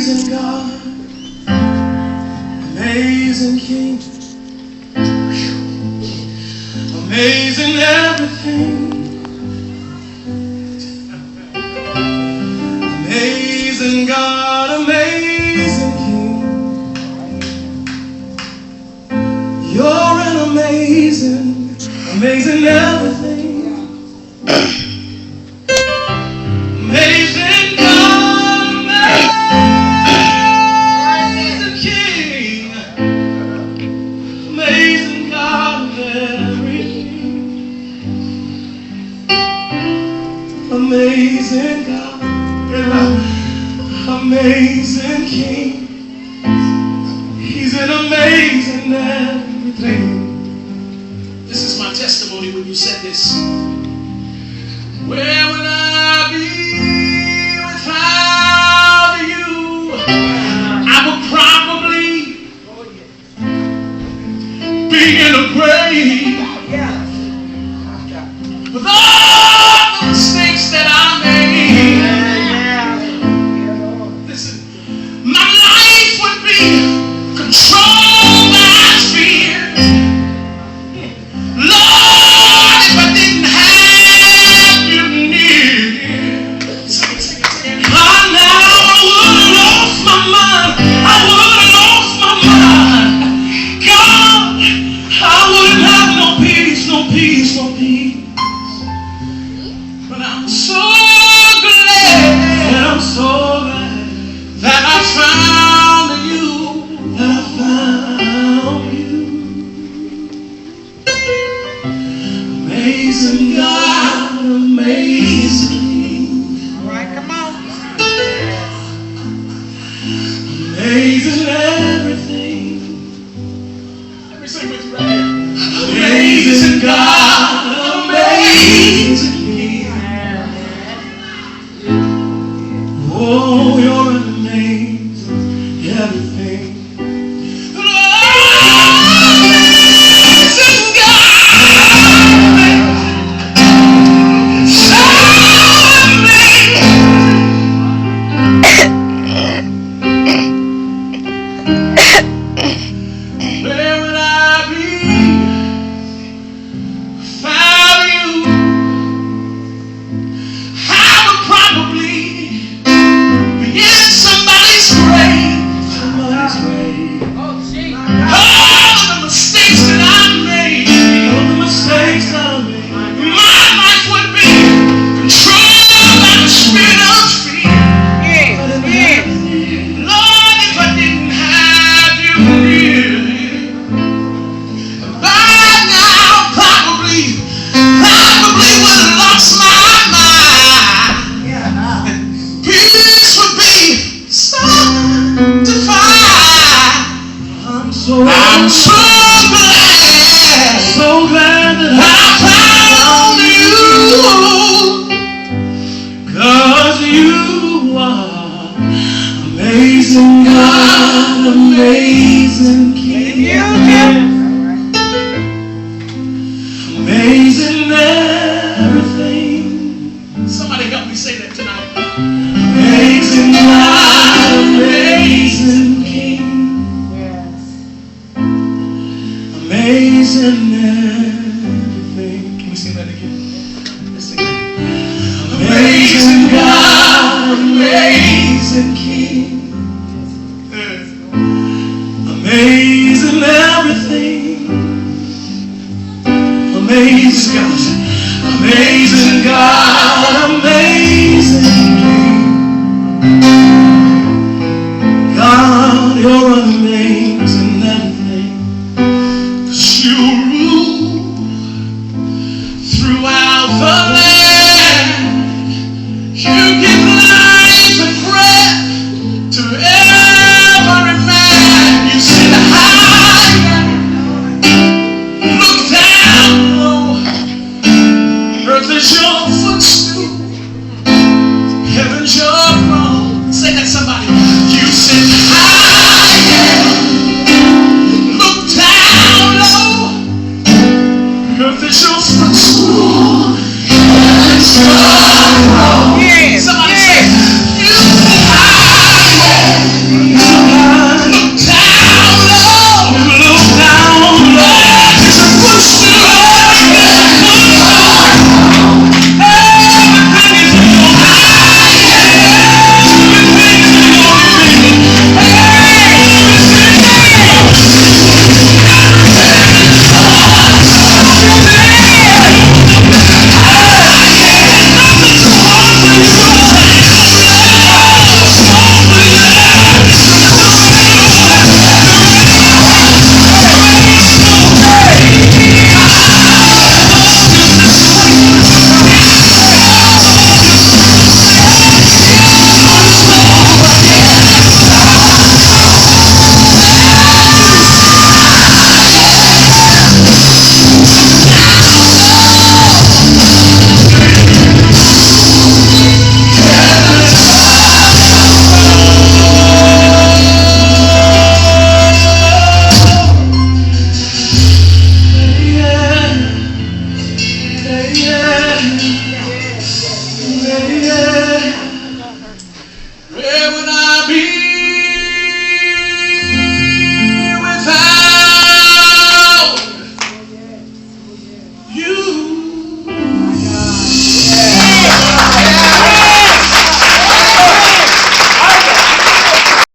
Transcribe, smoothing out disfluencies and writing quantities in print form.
Amazing God, amazing King, amazing everything, amazing God, amazing King. You're an amazing everything. Amazing God, amazing King, amazing God of everything, amazing God, amazing King. He's an amazing everything. This is my testimony when you said this. Where would I be without you? I would probably be in a grave with all the mistakes that I made. Listen, my life would be controlled by fear. Lord, if I didn't have you near, by now I would have lost my mind. I would have lost my mind. God, I wouldn't have no peace, no peace, no peace. But I'm so glad that I found you, that I found you. Amazing God, amazing. All right, come on. Amazing everything. Let me sing with you right here. Amazing God, amazing King. Oh, you're an amazing everything. Amazing Where would I be without you? I would probably be in somebody's grave. All the mistakes that I made. My life would be controlled by the spirit of fear. Lord, if I didn't have you near, by now probably would have lost my mind. Peace would be sanctified. I'm so glad that I found you, 'cause you are amazing God, amazing King, amazing everything. Somebody help me say that tonight. Amazing God, amazing King, amazing everything. Can we sing that again? Let's sing it. Amazing God, amazing King, amazing everything. Amazing God, amazing God, amazing King. God, you're amazing everything. 'Cause you rule throughout the land. You give life and breath to every man. You sit high, look down low. Earth is your footstool. Yeah.